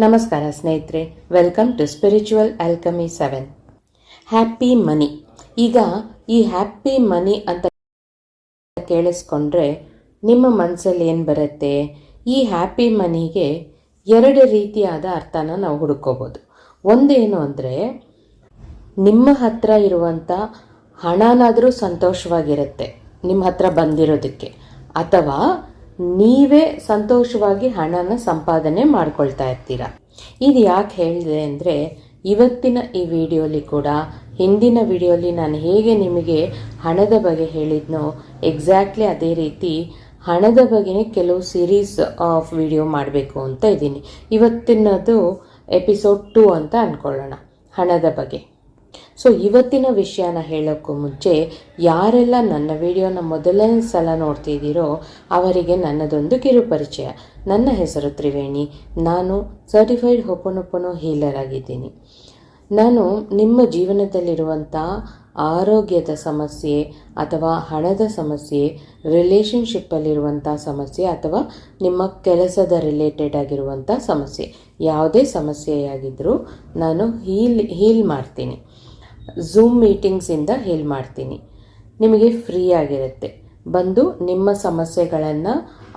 ನಮಸ್ಕಾರ ಸ್ನೇಹಿತರೆ, welcome to spiritual ಆಲ್ಕಮಿ 7. Happy ಮನಿ. ಈಗ ಈ ಹ್ಯಾಪಿ ಮನಿ ಅಂತ ಕೇಳಿಸ್ಕೊಂಡ್ರೆ ನಿಮ್ಮ ಮನಸ್ಸಲ್ಲಿ ಏನು ಬರುತ್ತೆ? ಈ ಹ್ಯಾಪಿ ಮನಿಗೆ ಎರಡು ರೀತಿಯಾದ ಅರ್ಥನ ನಾವು ಹುಡುಕೋಬೋದು. ಒಂದೇನು ಅಂದರೆ, ನಿಮ್ಮ ಹತ್ರ ಇರುವಂಥ ಹಣನಾದರೂ ಸಂತೋಷವಾಗಿರುತ್ತೆ ನಿಮ್ಮ ಹತ್ರ ಬಂದಿರೋದಕ್ಕೆ, ಅಥವಾ ನೀವೇ ಸಂತೋಷವಾಗಿ ಹಣನ ಸಂಪಾದನೆ ಮಾಡ್ಕೊಳ್ತಾ ಇರ್ತೀರ. ಇದು ಯಾಕೆ ಹೇಳಿದೆ ಅಂದರೆ, ಇವತ್ತಿನ ಈ ವಿಡಿಯೋಲಿ ಕೂಡ ಹಿಂದಿನ ವಿಡಿಯೋಲಿ ನಾನು ಹೇಗೆ ನಿಮಗೆ ಹಣದ ಬಗ್ಗೆ ಹೇಳಿದ್ನೋ ಎಕ್ಸಾಕ್ಟ್ಲಿ ಅದೇ ರೀತಿ ಹಣದ ಬಗ್ಗೆ ಕೆಲವು ಸೀರೀಸ್ ಆಫ್ ವಿಡಿಯೋ ಮಾಡಬೇಕು ಅಂತ ಇದ್ದೀನಿ. ಇವತ್ತಿನದು ಎಪಿಸೋಡ್ 2 ಅಂತ ಅಂದ್ಕೊಳ್ಳೋಣ, ಹಣದ ಬಗ್ಗೆ. ಸೊ ಇವತ್ತಿನ ವಿಷಯನ ಹೇಳೋಕ್ಕೂ ಮುಂಚೆ ಯಾರೆಲ್ಲ ನನ್ನ ವಿಡಿಯೋನ ಮೊದಲನೇ ಸಲ ನೋಡ್ತಿದ್ದೀರೋ ಅವರಿಗೆ ನನ್ನದೊಂದು ಕಿರುಪರಿಚಯ. ನನ್ನ ಹೆಸರು ತ್ರಿವೇಣಿ. ನಾನು ಸರ್ಟಿಫೈಡ್ ಹೋಪೋನೋಪೋನೋ ಹೀಲರ್ ಆಗಿದ್ದೀನಿ. ನಾನು ನಿಮ್ಮ ಜೀವನದಲ್ಲಿರುವಂಥ ಆರೋಗ್ಯದ ಸಮಸ್ಯೆ ಅಥವಾ ಹಣದ ಸಮಸ್ಯೆ, ರಿಲೇಷನ್ಶಿಪ್ಪಲ್ಲಿರುವಂಥ ಸಮಸ್ಯೆ ಅಥವಾ ನಿಮ್ಮ ಕೆಲಸದ ರಿಲೇಟೆಡ್ ಆಗಿರುವಂಥ ಸಮಸ್ಯೆ, ಯಾವುದೇ ಸಮಸ್ಯೆಯಾಗಿದ್ದರೂ ನಾನು ಹೀಲ್ ಮಾಡ್ತೀನಿ. ಝೂಮ್ ಮೀಟಿಂಗ್ಸಿಂದ ಹೀಲ್ ಮಾಡ್ತೀನಿ. ನಿಮಗೆ ಫ್ರೀ ಆಗಿರುತ್ತೆ. ಬಂದು ನಿಮ್ಮ ಸಮಸ್ಯೆಗಳನ್ನು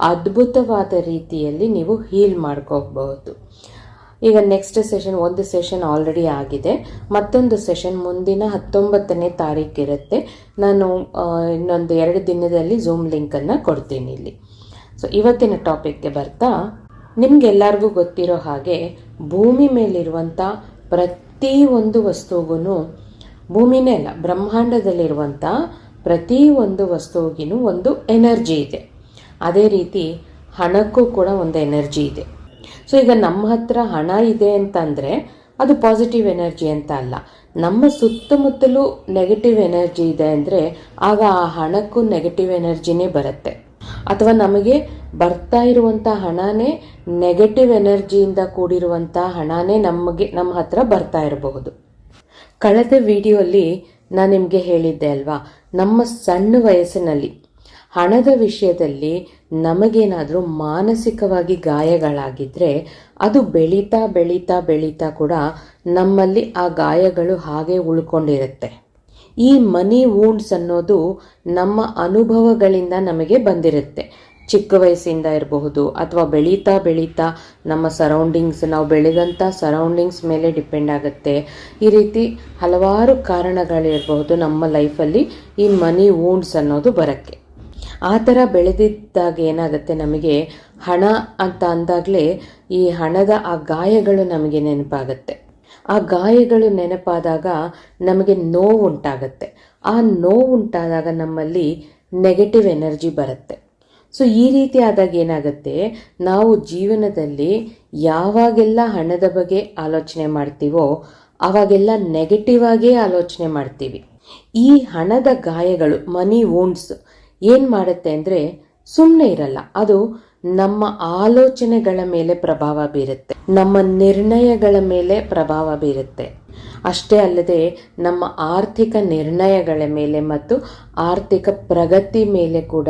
ಅದ್ಭುತವಾದ ರೀತಿಯಲ್ಲಿ ನೀವು ಹೀಲ್ ಮಾಡ್ಕೋಬಹುದು. ಈಗ ನೆಕ್ಸ್ಟ್ ಸೆಷನ್, ಒಂದು ಸೆಷನ್ ಆಲ್ರೆಡಿ ಆಗಿದೆ, ಮತ್ತೊಂದು ಸೆಷನ್ ಮುಂದಿನ 19ನೇ ತಾರೀಕು ಇರುತ್ತೆ. ನಾನು ಇನ್ನೊಂದು 2 ದಿನದಲ್ಲಿ ಝೂಮ್ ಲಿಂಕನ್ನು ಕೊಡ್ತೀನಿ ಇಲ್ಲಿ. ಸೊ ಇವತ್ತಿನ ಟಾಪಿಕ್ಗೆ ಬರ್ತಾ, ನಿಮಗೆಲ್ಲರಿಗೂ ಗೊತ್ತಿರೋ ಹಾಗೆ ಭೂಮಿ ಮೇಲಿರುವಂಥ ಪ್ರತಿ ಒಂದು ವಸ್ತುವಿಗೂ, ಭೂಮಿನೇ ಅಲ್ಲ ಬ್ರಹ್ಮಾಂಡದಲ್ಲಿರುವಂಥ ಪ್ರತಿ ಒಂದು ವಸ್ತುವಿಗೂ ಒಂದು ಎನರ್ಜಿ ಇದೆ. ಅದೇ ರೀತಿ ಹಣಕ್ಕೂ ಕೂಡ ಒಂದು ಎನರ್ಜಿ ಇದೆ. ಸೊ ಈಗ ನಮ್ಮ ಹತ್ರ ಹಣ ಇದೆ ಅಂತಂದರೆ ಅದು ಪಾಸಿಟಿವ್ ಎನರ್ಜಿ ಅಂತ ಅಲ್ಲ. ನಮ್ಮ ಸುತ್ತಮುತ್ತಲೂ ನೆಗೆಟಿವ್ ಎನರ್ಜಿ ಇದೆ ಅಂದರೆ ಆಗ ಆ ಹಣಕ್ಕೂ ನೆಗೆಟಿವ್ ಎನರ್ಜಿನೇ ಬರುತ್ತೆ. ಅಥವಾ ನಮಗೆ ಬರ್ತಾ ಇರುವಂಥ ಹಣನೇ ನೆಗೆಟಿವ್ ಎನರ್ಜಿಯಿಂದ ಕೂಡಿರುವಂಥ ಹಣನೇ ನಮ್ಮ ಹತ್ರ ಬರ್ತಾ ಇರಬಹುದು. ಕಳೆದ ವಿಡಿಯೋಲಿ ನಾನು ನಿಮಗೆ ಹೇಳಿದ್ದೆ ಅಲ್ವಾ, ನಮ್ಮ ಸಣ್ಣ ವಯಸ್ಸಿನಲ್ಲಿ ಹಣದ ವಿಷಯದಲ್ಲಿ ನಮಗೇನಾದರೂ ಮಾನಸಿಕವಾಗಿ ಗಾಯಗಳಾಗಿದ್ದರೆ ಅದು ಬೆಳೀತಾ ಬೆಳೀತಾ ಬೆಳೀತಾ ಕೂಡ ನಮ್ಮಲ್ಲಿ ಆ ಗಾಯಗಳು ಹಾಗೆ ಉಳ್ಕೊಂಡಿರುತ್ತೆ. ಈ ಮನಿ ವೂಂಡ್ಸ್ ಅನ್ನೋದು ನಮ್ಮ ಅನುಭವಗಳಿಂದ ನಮಗೆ ಬಂದಿರುತ್ತೆ. ಚಿಕ್ಕ ವಯಸ್ಸಿಂದ ಇರಬಹುದು, ಅಥವಾ ಬೆಳೀತಾ ಬೆಳೀತಾ ನಮ್ಮ ಸರೌಂಡಿಂಗ್ಸ್, ನಾವು ಬೆಳೆದಂಥ ಸರೌಂಡಿಂಗ್ಸ್ ಮೇಲೆ ಡಿಪೆಂಡ್ ಆಗುತ್ತೆ. ಈ ರೀತಿ ಹಲವಾರು ಕಾರಣಗಳಿರಬಹುದು ನಮ್ಮ ಲೈಫಲ್ಲಿ ಈ ಮನಿ ವೂಂಡ್ಸ್ ಅನ್ನೋದು ಬರೋಕ್ಕೆ. ಆ ಥರ ಬೆಳೆದಿದ್ದಾಗ ಏನಾಗುತ್ತೆ, ನಮಗೆ ಹಣ ಅಂತ ಅಂದಾಗಲೇ ಈ ಹಣದ ಆ ಗಾಯಗಳು ನಮಗೆ ನೆನಪಾಗುತ್ತೆ. ಆ ಗಾಯಗಳು ನೆನಪಾದಾಗ ನಮಗೆ ನೋವುಂಟಾಗತ್ತೆ. ಆ ನೋವುಂಟಾದಾಗ ನಮ್ಮಲ್ಲಿ ನೆಗೆಟಿವ್ ಎನರ್ಜಿ ಬರುತ್ತೆ. ಸೊ ಈ ರೀತಿ ಆದಾಗ ಏನಾಗುತ್ತೆ, ನಾವು ಜೀವನದಲ್ಲಿ ಯಾವಾಗೆಲ್ಲ ಹಣದ ಬಗ್ಗೆ ಆಲೋಚನೆ ಮಾಡ್ತೀವೋ ಆವಾಗೆಲ್ಲ ನೆಗೆಟಿವ್ ಆಗೇ ಆಲೋಚನೆ ಮಾಡ್ತೀವಿ. ಈ ಹಣದ ಗಾಯಗಳು, ಮನಿ ವೂಂಡ್ಸ್ ಏನು ಮಾಡುತ್ತೆ ಅಂದರೆ, ಸುಮ್ಮನೆ ಇರಲ್ಲ. ಅದು ನಮ್ಮ ಆಲೋಚನೆಗಳ ಮೇಲೆ ಪ್ರಭಾವ ಬೀರುತ್ತೆ, ನಮ್ಮ ನಿರ್ಣಯಗಳ ಮೇಲೆ ಪ್ರಭಾವ ಬೀರುತ್ತೆ. ಅಷ್ಟೇ ಅಲ್ಲದೆ ನಮ್ಮ ಆರ್ಥಿಕ ನಿರ್ಣಯಗಳ ಮೇಲೆ ಮತ್ತು ಆರ್ಥಿಕ ಪ್ರಗತಿ ಮೇಲೆ ಕೂಡ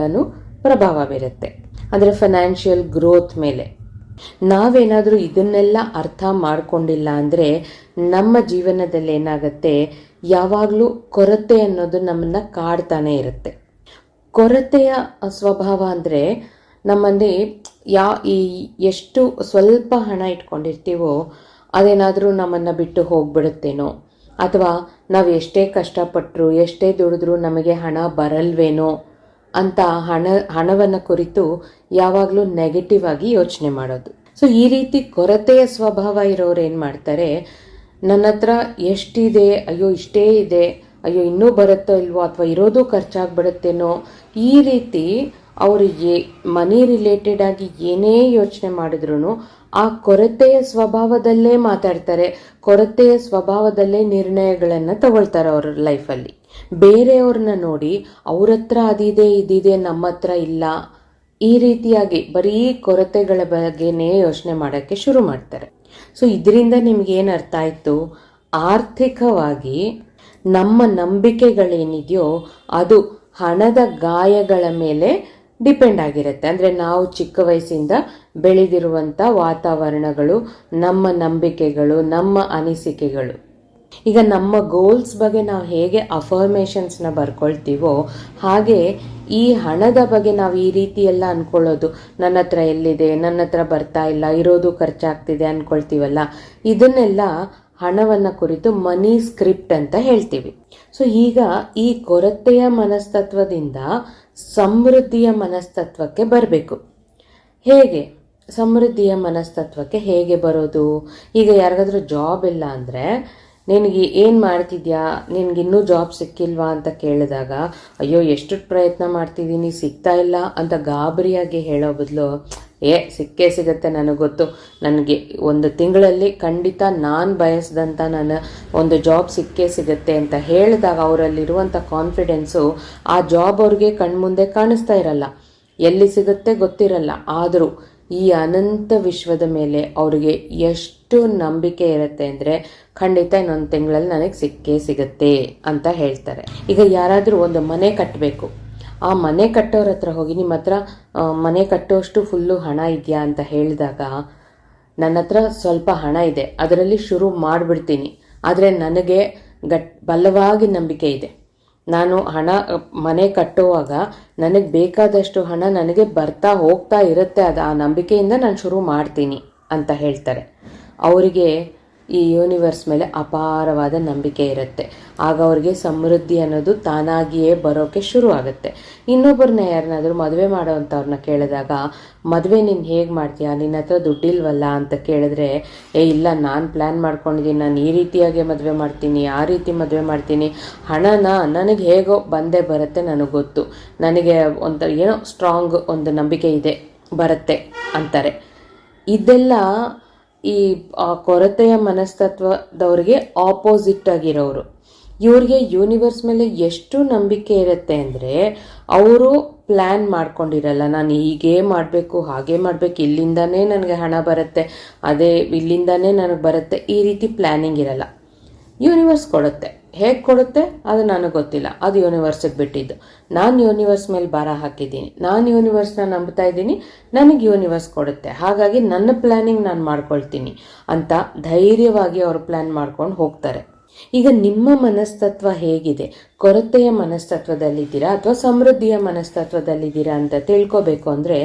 ಪ್ರಭಾವ ಬೀರುತ್ತೆ. ಅಂದರೆ ಫೈನಾನ್ಷಿಯಲ್ ಗ್ರೋತ್ ಮೇಲೆ. ನಾವೇನಾದರೂ ಇದನ್ನೆಲ್ಲ ಅರ್ಥ ಮಾಡಿಕೊಂಡಿಲ್ಲ ಅಂದರೆ ನಮ್ಮ ಜೀವನದಲ್ಲಿ ಏನಾಗುತ್ತೆ, ಯಾವಾಗಲೂ ಕೊರತೆ ಅನ್ನೋದು ನಮ್ಮನ್ನು ಕಾಡ್ತಾನೆ ಇರುತ್ತೆ. ಕೊರತೆಯ ಸ್ವಭಾವ ಅಂದರೆ, ನಮ್ಮಲ್ಲಿ ಎಷ್ಟು ಸ್ವಲ್ಪ ಹಣ ಇಟ್ಕೊಂಡಿರ್ತೀವೋ ಅದೇನಾದರೂ ನಮ್ಮನ್ನು ಬಿಟ್ಟು ಹೋಗ್ಬಿಡುತ್ತೇನೋ, ಅಥವಾ ನಾವು ಎಷ್ಟೇ ಕಷ್ಟಪಟ್ಟರು ಎಷ್ಟೇ ದುಡಿದ್ರೂ ನಮಗೆ ಹಣ ಬರಲ್ವೇನೋ ಅಂತ ಹಣವನ್ನು ಕುರಿತು ಯಾವಾಗಲೂ ನೆಗೆಟಿವ್ ಆಗಿ ಯೋಚನೆ ಮಾಡೋದು. ಸೊ ಈ ರೀತಿ ಕೊರತೆಯ ಸ್ವಭಾವ ಇರೋರು ಏನು ಮಾಡ್ತಾರೆ, ನನ್ನ ಹತ್ರ ಎಷ್ಟಿದೆ, ಅಯ್ಯೋ ಇಷ್ಟೇ ಇದೆ, ಅಯ್ಯೋ ಇನ್ನೂ ಬರುತ್ತೋ ಇಲ್ವೋ, ಅಥವಾ ಇರೋದು ಖರ್ಚಾಗ್ಬಿಡುತ್ತೇನೋ, ಈ ರೀತಿ ಅವರು ಮನಿ ರಿಲೇಟೆಡ್ ಆಗಿ ಏನೇ ಯೋಚನೆ ಮಾಡಿದ್ರು ಆ ಕೊರತೆಯ ಸ್ವಭಾವದಲ್ಲೇ ಮಾತಾಡ್ತಾರೆ, ಕೊರತೆಯ ಸ್ವಭಾವದಲ್ಲೇ ನಿರ್ಣಯಗಳನ್ನು ತಗೊಳ್ತಾರೆ ಅವ್ರ ಲೈಫಲ್ಲಿ. ಬೇರೆಯವ್ರನ್ನ ನೋಡಿ ಅವ್ರ ಹತ್ರ ಅದಿದೆ ಇದಿದೆ, ನಮ್ಮ ಹತ್ರ ಇಲ್ಲ, ಈ ರೀತಿಯಾಗಿ ಬರೀ ಕೊರತೆಗಳ ಬಗ್ಗೆನೇ ಯೋಚನೆ ಮಾಡೋಕ್ಕೆ ಶುರು ಮಾಡ್ತಾರೆ. ಸೊ ಇದರಿಂದ ನಿಮ್ಗೇನು ಅರ್ಥ ಆಯಿತು, ಆರ್ಥಿಕವಾಗಿ ನಮ್ಮ ನಂಬಿಕೆಗಳೇನಿದೆಯೋ ಅದು ಹಣದ ಗಾಯಗಳ ಮೇಲೆ ಡಿಪೆಂಡ್ ಆಗಿರುತ್ತೆ. ಅಂದರೆ ನಾವು ಚಿಕ್ಕ ವಯಸ್ಸಿಂದ ಬೆಳೆದಿರುವಂಥ ವಾತಾವರಣಗಳು, ನಮ್ಮ ನಂಬಿಕೆಗಳು, ನಮ್ಮ ಅನಿಸಿಕೆಗಳು. ಈಗ ನಮ್ಮ ಗೋಲ್ಸ್ ಬಗ್ಗೆ ನಾವು ಹೇಗೆ ಅಫರ್ಮೇಷನ್ಸ್ನ ಬರ್ಕೊಳ್ತೀವೋ ಹಾಗೆ ಈ ಹಣದ ಬಗ್ಗೆ ನಾವು ಈ ರೀತಿ ಎಲ್ಲ ಅಂದ್ಕೊಳ್ಳೋದು, ನನ್ನ ಹತ್ರ ಎಲ್ಲಿದೆ, ನನ್ನ ಹತ್ರ ಬರ್ತಾ ಇಲ್ಲ, ಇರೋದು ಖರ್ಚಾಗ್ತಿದೆ ಅಂದ್ಕೊಳ್ತೀವಲ್ಲ, ಇದನ್ನೆಲ್ಲ ಹಣವನ್ನು ಕುರಿತು ಮನಿ ಸ್ಕ್ರಿಪ್ಟ್ ಅಂತ ಹೇಳ್ತೀವಿ. ಸೊ ಈಗ ಈ ಕೊರತೆಯ ಮನಸ್ತತ್ವದಿಂದ ಸಮೃದ್ಧಿಯ ಮನಸ್ತತ್ವಕ್ಕೆ ಬರಬೇಕು. ಹೇಗೆ ಸಮೃದ್ಧಿಯ ಮನಸ್ತತ್ವಕ್ಕೆ ಹೇಗೆ ಬರೋದು? ಈಗ ಯಾರಿಗಾದ್ರೂ ಜಾಬ್ ಇಲ್ಲ ಅಂದರೆ, ನಿನಗೆ ಏನು ಮಾಡ್ತಿದ್ಯಾ, ನಿನಗಿನ್ನೂ ಜಾಬ್ ಸಿಕ್ಕಿಲ್ವಾ ಅಂತ ಕೇಳಿದಾಗ, ಅಯ್ಯೋ ಎಷ್ಟು ಪ್ರಯತ್ನ ಮಾಡ್ತಿದ್ದೀನಿ ಸಿಗ್ತಾ ಇಲ್ಲ ಅಂತ ಗಾಬರಿಯಾಗಿ ಹೇಳೋ ಬದಲು, ಸಿಕ್ಕೇ ಸಿಗುತ್ತೆ, ನನಗೆ ಗೊತ್ತು, ನನಗೆ 1 ತಿಂಗಳಲ್ಲಿ ಖಂಡಿತ ನಾನು ಬಯಸಿದಂಥ ನನ್ನ ಒಂದು ಜಾಬ್ ಸಿಕ್ಕೇ ಸಿಗುತ್ತೆ ಅಂತ ಹೇಳಿದಾಗ ಅವರಲ್ಲಿರುವಂಥ ಕಾನ್ಫಿಡೆನ್ಸು ಆ ಜಾಬ್ ಅವ್ರಿಗೆ ಕಣ್ಮುಂದೆ ಕಾಣಿಸ್ತಾ ಇರಲ್ಲ, ಎಲ್ಲಿ ಸಿಗುತ್ತೆ ಗೊತ್ತಿರಲ್ಲ. ಆದರೂ ಈ ಅನಂತ ವಿಶ್ವದ ಮೇಲೆ ಅವರಿಗೆ ಎಷ್ಟು ನಂಬಿಕೆ ಇರುತ್ತೆ ಅಂದರೆ, ಖಂಡಿತ ಇನ್ನೊಂದು ತಿಂಗಳಲ್ಲಿ ನನಗೆ ಸಿಕ್ಕೇ ಸಿಗುತ್ತೆ ಅಂತ ಹೇಳ್ತಾರೆ. ಈಗ ಯಾರಾದರೂ ಒಂದು ಮನೆ ಕಟ್ಟಬೇಕು, ಆ ಮನೆ ಕಟ್ಟೋರ ಹತ್ರ ಹೋಗಿ ನಿಮ್ಮ ಹತ್ರ ಮನೆ ಕಟ್ಟೋಷ್ಟು ಫುಲ್ಲು ಹಣ ಇದೆಯಾ ಅಂತ ಹೇಳಿದಾಗ, ನನ್ನ ಹತ್ರ ಸ್ವಲ್ಪ ಹಣ ಇದೆ, ಅದರಲ್ಲಿ ಶುರು ಮಾಡಿಬಿಡ್ತೀನಿ, ಆದರೆ ನನಗೆ ಬಲವಾಗಿ ನಂಬಿಕೆ ಇದೆ, ನಾನು ಮನೆ ಕಟ್ಟುವಾಗ ನನಗೆ ಬೇಕಾದಷ್ಟು ಹಣ ನನಗೆ ಬರ್ತಾ ಹೋಗ್ತಾ ಇರುತ್ತೆ, ಅದು ಆ ನಂಬಿಕೆಯಿಂದ ನಾನು ಶುರು ಮಾಡ್ತೀನಿ ಅಂತ ಹೇಳ್ತಾರೆ. ಅವರಿಗೆ ಈ ಯೂನಿವರ್ಸ್ ಮೇಲೆ ಅಪಾರವಾದ ನಂಬಿಕೆ ಇರುತ್ತೆ. ಆಗ ಅವ್ರಿಗೆ ಸಮೃದ್ಧಿ ಅನ್ನೋದು ತಾನಾಗಿಯೇ ಬರೋಕ್ಕೆ ಶುರು ಆಗುತ್ತೆ. ಇನ್ನೊಬ್ಬರನ್ನ ಯಾರನ್ನಾದರೂ ಮದುವೆ ಮಾಡೋವಂಥವ್ರನ್ನ ಕೇಳಿದಾಗ, ಮದುವೆ ನೀನು ಹೇಗೆ ಮಾಡ್ತೀಯಾ, ನಿನ್ನ ಹತ್ರ ದುಡ್ಡಿಲ್ವಲ್ಲ ಅಂತ ಕೇಳಿದ್ರೆ, ಇಲ್ಲ ನಾನು ಪ್ಲ್ಯಾನ್ ಮಾಡ್ಕೊಂಡಿದ್ದೀನಿ, ನಾನು ಈ ರೀತಿಯಾಗಿ ಮದುವೆ ಮಾಡ್ತೀನಿ, ಆ ರೀತಿ ಮದುವೆ ಮಾಡ್ತೀನಿ, ಹಣನ ನನಗೆ ಹೇಗೋ ಬಂದೇ ಬರುತ್ತೆ, ನನಗೆ ಗೊತ್ತು, ನನಗೆ ಒಂಥರ ಏನೋ ಸ್ಟ್ರಾಂಗ್ ಒಂದು ನಂಬಿಕೆ ಇದೆ, ಬರುತ್ತೆ ಅಂತಾರೆ. ಇದೆಲ್ಲ ಈ ಕೊರತೆಯ ಮನಸ್ತತ್ವದವ್ರಿಗೆ ಆಪೋಸಿಟ್ ಆಗಿರೋರು. ಇವ್ರಿಗೆ ಯೂನಿವರ್ಸ್ ಮೇಲೆ ಎಷ್ಟು ನಂಬಿಕೆ ಇರುತ್ತೆ ಅಂದರೆ, ಅವರು ಪ್ಲ್ಯಾನ್ ಮಾಡ್ಕೊಂಡಿರಲ್ಲ, ನಾನು ಹೀಗೇ ಮಾಡಬೇಕು, ಹಾಗೆ ಮಾಡಬೇಕು, ಇಲ್ಲಿಂದನೇ ನನಗೆ ಹಣ ಬರುತ್ತೆ, ಅದೇ ಇಲ್ಲಿಂದನೇ ನನಗೆ ಬರುತ್ತೆ, ಈ ರೀತಿ ಪ್ಲ್ಯಾನಿಂಗ್ ಇರಲ್ಲ. ಯೂನಿವರ್ಸ್ ಕೊಡುತ್ತೆ, ಹೇಗೆ ಕೊಡುತ್ತೆ ಅದು ನನಗೆ ಗೊತ್ತಿಲ್ಲ, ಅದು ಯೂನಿವರ್ಸಿಗೆ ಬಿಟ್ಟಿದ್ದು. ನಾನು ಯೂನಿವರ್ಸ್ ಮೇಲೆ ಭಾರ ಹಾಕಿದ್ದೀನಿ, ನಾನು ಯೂನಿವರ್ಸ್ನ ನಂಬ್ತಾ ಇದ್ದೀನಿ, ನನಗೆ ಯೂನಿವರ್ಸ್ ಕೊಡುತ್ತೆ, ಹಾಗಾಗಿ ನನ್ನ ಪ್ಲ್ಯಾನಿಂಗ್ ನಾನು ಮಾಡ್ಕೊಳ್ತೀನಿ ಅಂತ ಧೈರ್ಯವಾಗಿ ಅವರು ಪ್ಲ್ಯಾನ್ ಮಾಡ್ಕೊಂಡು ಹೋಗ್ತಾರೆ. ಈಗ ನಿಮ್ಮ ಮನಸ್ತತ್ವ ಹೇಗಿದೆ? ಕೊರತೆಯ ಮನಸ್ತತ್ವದಲ್ಲಿದ್ದೀರಾ ಅಥವಾ ಸಮೃದ್ಧಿಯ ಮನಸ್ತತ್ವದಲ್ಲಿದ್ದೀರಾ ಅಂತ ತಿಳ್ಕೊಬೇಕು ಅಂದರೆ,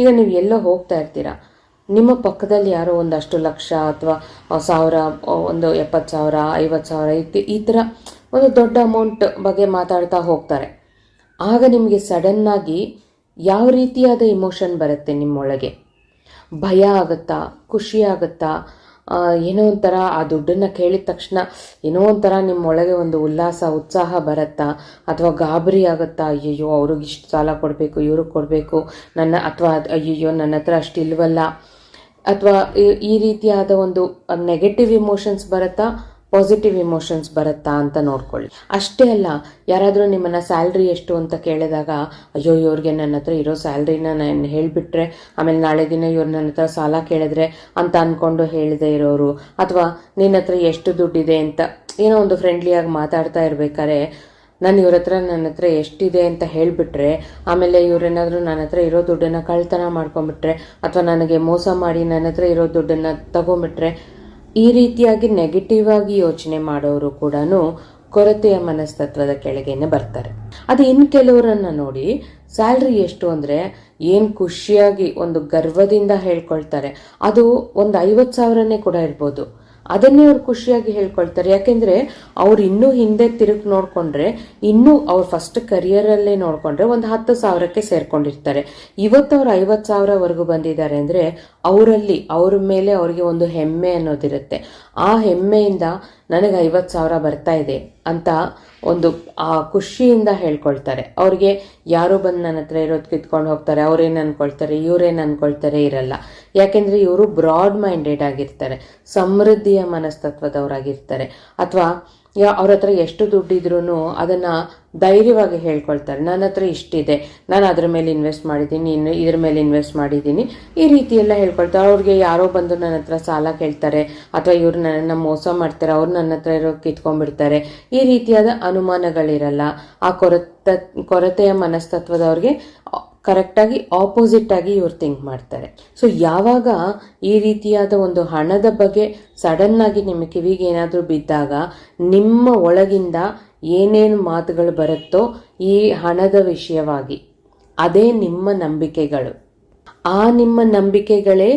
ಈಗ ನೀವು ಎಲ್ಲೋ ಹೋಗ್ತಾ ಇರ್ತೀರಾ, ನಿಮ್ಮ ಪಕ್ಕದಲ್ಲಿ ಯಾರೋ ಒಂದಷ್ಟು ಲಕ್ಷ ಅಥವಾ 1000, ಒಂದು 70,000, 50,000 ಈ ಥರ ಒಂದು ದೊಡ್ಡ ಅಮೌಂಟ್ ಬಗ್ಗೆ ಮಾತಾಡ್ತಾ ಹೋಗ್ತಾರೆ. ಆಗ ನಿಮಗೆ ಸಡನ್ನಾಗಿ ಯಾವ ರೀತಿಯಾದ ಇಮೋಷನ್ ಬರುತ್ತೆ ನಿಮ್ಮೊಳಗೆ? ಭಯ ಆಗುತ್ತಾ, ಖುಷಿ ಆಗುತ್ತಾ, ಏನೋ ಒಂಥರ ಆ ದುಡ್ಡನ್ನು ಕೇಳಿದ ತಕ್ಷಣ ಏನೋ ಒಂಥರ ನಿಮ್ಮೊಳಗೆ ಒಂದು ಉಲ್ಲಾಸ, ಉತ್ಸಾಹ ಬರುತ್ತಾ, ಅಥವಾ ಗಾಬರಿ ಆಗುತ್ತಾ, ಅಯ್ಯಯ್ಯೋ ಅವ್ರಿಗೆ ಇಷ್ಟು ಸಾಲ ಕೊಡಬೇಕು, ಇವ್ರಿಗೆ ಕೊಡಬೇಕು ಅಥವಾ ಅಯ್ಯಯ್ಯೋ ನನ್ನ ಹತ್ರ ಅಷ್ಟಿಲ್ವಲ್ಲ, ಅಥವಾ ಈ ರೀತಿಯಾದ ಒಂದು ನೆಗೆಟಿವ್ ಇಮೋಷನ್ಸ್ ಬರುತ್ತಾ, ಪಾಸಿಟಿವ್ ಇಮೋಷನ್ಸ್ ಬರುತ್ತಾ ಅಂತ ನೋಡ್ಕೊಳ್ಳಿ. ಅಷ್ಟೇ ಅಲ್ಲ, ಯಾರಾದರೂ ನಿಮ್ಮನ್ನು ಸ್ಯಾಲ್ರಿ ಎಷ್ಟು ಅಂತ ಕೇಳಿದಾಗ, ಅಯ್ಯೋ ಇವ್ರಿಗೆ ನನ್ನ ಹತ್ರ ಇರೋ ಸ್ಯಾಲ್ರಿನ ನಾನು ಹೇಳಿಬಿಟ್ರೆ ಆಮೇಲೆ ನಾಳೆ ದಿನ ಇವ್ರು ನನ್ನ ಹತ್ರ ಸಾಲ ಕೇಳಿದ್ರೆ ಅಂತ ಅಂದ್ಕೊಂಡು ಹೇಳದೇ ಇರೋರು, ಅಥವಾ ನಿನ್ನ ಹತ್ರ ಎಷ್ಟು ದುಡ್ಡಿದೆ ಅಂತ ಏನೋ ಒಂದು ಫ್ರೆಂಡ್ಲಿಯಾಗಿ ಮಾತಾಡ್ತಾ ಇರ್ಬೇಕಾದ್ರೆ, ನನ್ನ ಹತ್ರ ಎಷ್ಟಿದೆ ಅಂತ ಹೇಳಿಬಿಟ್ರೆ ಆಮೇಲೆ ಇವರೇನಾದರೂ ನನ್ನ ಹತ್ರ ಇರೋ ದುಡ್ಡನ್ನು ಕಳ್ತನ ಮಾಡ್ಕೊಂಬಿಟ್ರೆ, ಅಥವಾ ನನಗೆ ಮೋಸ ಮಾಡಿ ನನ್ನ ಹತ್ರ ಇರೋ ದುಡ್ಡನ್ನು ತಗೊಂಬಿಟ್ರೆ, ಈ ರೀತಿಯಾಗಿ ನೆಗೆಟಿವ್ ಆಗಿ ಯೋಚನೆ ಮಾಡೋರು ಕೂಡ ಕೊರತೆಯ ಮನಸ್ತತ್ವದ ಕೆಳಗೇನೆ ಬರ್ತಾರೆ. ಅದು ಇನ್ನು ಕೆಲವರನ್ನು ನೋಡಿ, ಸ್ಯಾಲ್ರಿ ಎಷ್ಟು ಅಂದರೆ ಏನು ಖುಷಿಯಾಗಿ ಒಂದು ಗರ್ವದಿಂದ ಹೇಳ್ಕೊಳ್ತಾರೆ, ಅದು ಒಂದು 50,000ನೇ ಕೂಡ ಇರ್ಬೋದು, ಅದನ್ನೇ ಅವ್ರು ಖುಷಿಯಾಗಿ ಹೇಳ್ಕೊಳ್ತಾರೆ. ಯಾಕೆಂದರೆ ಅವ್ರು ಇನ್ನೂ ಹಿಂದೆ ತಿರುಗಿ ನೋಡಿಕೊಂಡ್ರೆ, ಇನ್ನೂ ಅವ್ರು ಫಸ್ಟ್ ಕರಿಯರಲ್ಲೇ ನೋಡಿಕೊಂಡ್ರೆ ಒಂದು 10,000ಕ್ಕೆ ಸೇರ್ಕೊಂಡಿರ್ತಾರೆ. ಇವತ್ತು ಅವ್ರು 50,000ವರೆಗೂ ಬಂದಿದ್ದಾರೆ ಅಂದರೆ ಅವ್ರ ಮೇಲೆ ಅವ್ರಿಗೆ ಒಂದು ಹೆಮ್ಮೆ ಅನ್ನೋದಿರುತ್ತೆ. ಆ ಹೆಮ್ಮೆಯಿಂದ ನನಗೆ 50,000 ಬರ್ತಾ ಇದೆ ಅಂತ ಒಂದು ಆ ಖುಷಿಯಿಂದ ಹೇಳ್ಕೊಳ್ತಾರೆ. ಅವ್ರಿಗೆ ಯಾರೋ ಬಂದು ನನ್ನ ಹತ್ರ ಇರೋದು ಕಿತ್ಕೊಂಡು ಹೋಗ್ತಾರೆ, ಅವ್ರೇನು ಅಂದ್ಕೊಳ್ತಾರೆ, ಇವರೇನು ಅಂದ್ಕೊಳ್ತಾರೆ ಇರಲ್ಲ. ಯಾಕೆಂದರೆ ಇವರು ಬ್ರಾಡ್ ಮೈಂಡೆಡ್ ಆಗಿರ್ತಾರೆ, ಸಮೃದ್ಧಿಯ ಮನಸ್ತತ್ವದವರಾಗಿರ್ತಾರೆ. ಅಥವಾ ಅವ್ರ ಹತ್ರ ಎಷ್ಟು ದುಡ್ಡಿದ್ರೂ ಅದನ್ನು ಧೈರ್ಯವಾಗಿ ಹೇಳ್ಕೊಳ್ತಾರೆ, ನನ್ನ ಹತ್ರ ಇಷ್ಟಿದೆ, ನಾನು ಅದ್ರ ಮೇಲೆ ಇನ್ವೆಸ್ಟ್ ಮಾಡಿದ್ದೀನಿ, ಇದ್ರ ಮೇಲೆ ಇನ್ವೆಸ್ಟ್ ಮಾಡಿದ್ದೀನಿ, ಈ ರೀತಿ ಎಲ್ಲ ಹೇಳ್ಕೊಳ್ತಾರೆ. ಅವ್ರಿಗೆ ಯಾರೋ ಬಂದು ನನ್ನ ಹತ್ರ ಸಾಲ ಕೇಳ್ತಾರೆ, ಅಥವಾ ಇವ್ರು ನನ್ನನ್ನು ಮೋಸ ಮಾಡ್ತಾರೆ, ಅವ್ರು ನನ್ನ ಹತ್ರ ಇರೋ ಕಿತ್ಕೊಂಡ್ಬಿಡ್ತಾರೆ, ಈ ರೀತಿಯಾದ ಅನುಮಾನಗಳಿರಲ್ಲ. ಆ ಕೊರತೆಯ ಮನಸ್ತತ್ವದವ್ರಿಗೆ ಕರೆಕ್ಟಾಗಿ ಆಪೋಸಿಟ್ ಆಗಿ ಇವ್ರು ಥಿಂಕ್ ಮಾಡ್ತಾರೆ. ಸೊ ಯಾವಾಗ ಈ ರೀತಿಯಾದ ಒಂದು ಹಣದ ಬಗ್ಗೆ ಸಡನ್ ಆಗಿ ನಿಮ್ಮ ಕಿವಿಗೆ ಏನಾದರೂ ಬಿದ್ದಾಗ ನಿಮ್ಮ ಒಳಗಿಂದ ಏನೇನು ಮಾತುಗಳು ಬರುತ್ತೋ ಈ ಹಣದ ವಿಷಯವಾಗಿ, ಅದೇ ನಿಮ್ಮ ನಂಬಿಕೆಗಳು. ಆ ನಿಮ್ಮ ನಂಬಿಕೆಗಳೇ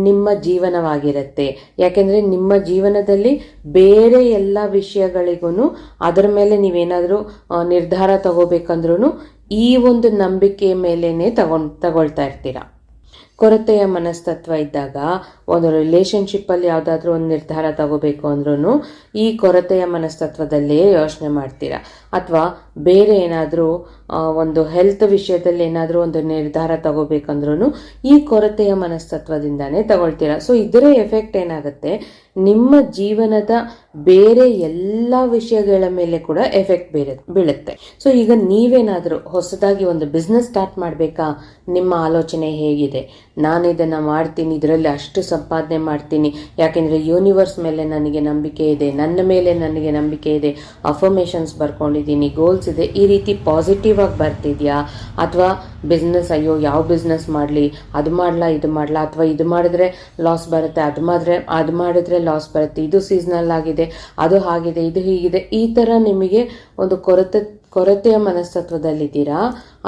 ನಿಮ್ಮ ಜೀವನವಾಗಿರುತ್ತೆ. ಯಾಕೆಂದರೆ ನಿಮ್ಮ ಜೀವನದಲ್ಲಿ ಬೇರೆ ಎಲ್ಲ ವಿಷಯಗಳಿಗೂ ಅದರ ಮೇಲೆ ನೀವೇನಾದರೂ ನಿರ್ಧಾರ ತಗೋಬೇಕಂದ್ರೂ ಈ ಒಂದು ನಂಬಿಕೆ ಮೇಲೇ ತಗೊಳ್ತಾ ಇರ್ತೀರ. ಕೊರತೆಯ ಮನಸ್ತತ್ವ ಇದ್ದಾಗ ಒಂದು ರಿಲೇಶನ್ಶಿಪ್ಪಲ್ಲಿ ಯಾವುದಾದ್ರೂ ಒಂದು ನಿರ್ಧಾರ ತಗೋಬೇಕು ಅಂದ್ರೂ ಈ ಕೊರತೆಯ ಮನಸ್ತತ್ವದಲ್ಲೇ ಯೋಚನೆ ಮಾಡ್ತೀರಾ. ಅಥವಾ ಬೇರೆ ಏನಾದರೂ ಒಂದು ಹೆಲ್ತ್ ವಿಷಯದಲ್ಲಿ ಏನಾದರೂ ಒಂದು ನಿರ್ಧಾರ ತಗೋಬೇಕಂದ್ರೂ ಈ ಕೊರತೆಯ ಮನಸ್ತತ್ವದಿಂದಾನೇ ತಗೊಳ್ತೀರಾ. ಸೊ ಇದರ ಎಫೆಕ್ಟ್ ಏನಾಗುತ್ತೆ, ನಿಮ್ಮ ಜೀವನದ ಬೇರೆ ಎಲ್ಲ ವಿಷಯಗಳ ಮೇಲೆ ಕೂಡ ಎಫೆಕ್ಟ್ ಬೀಳುತ್ತೆ. ಸೊ ಈಗ ನೀವೇನಾದರೂ ಹೊಸದಾಗಿ ಒಂದು ಬಿಸ್ನೆಸ್ ಸ್ಟಾರ್ಟ್ ಮಾಡಬೇಕಾ, ನಿಮ್ಮ ಆಲೋಚನೆ ಹೇಗಿದೆ, ನಾನು ಇದನ್ನು ಮಾಡ್ತೀನಿ, ಇದರಲ್ಲಿ ಅಷ್ಟು ಸಂಪಾದನೆ ಮಾಡ್ತೀನಿ, ಯಾಕೆಂದರೆ ಯೂನಿವರ್ಸ್ ಮೇಲೆ ನನಗೆ ನಂಬಿಕೆ ಇದೆ, ನನ್ನ ಮೇಲೆ ನನಗೆ ನಂಬಿಕೆ ಇದೆ, ಅಫರ್ಮೇಷನ್ಸ್ ಬರ್ಕೊಂಡಿದ್ದೀನಿ, ಗೋಲ್ಸ್ ಇದೆ, ಈ ರೀತಿ ಪಾಸಿಟಿವ್ ಆಗಿ ಬರ್ತಿದ್ಯಾ? ಅಥವಾ ಬಿಸ್ನೆಸ್, ಅಯ್ಯೋ ಯಾವ ಬಿಸ್ನೆಸ್ ಮಾಡಲಿ, ಅದು ಮಾಡಲಾ ಇದು ಮಾಡಲಾ, ಅಥವಾ ಇದು ಮಾಡಿದ್ರೆ ಲಾಸ್ ಬರುತ್ತೆ, ಅದು ಮಾಡಿದ್ರೆ ಲಾಸ್ ಬರುತ್ತೆ, ಇದು ಸೀಸನಲ್ ಆಗಿದೆ, ಅದು ಹಾಗಿದೆ, ಇದು ಹೀಗಿದೆ, ಈ ಥರ ನಿಮಗೆ ಒಂದು ಕೊರತೆಯ ಮನಸ್ತತ್ವದಲ್ಲಿದ್ದೀರಾ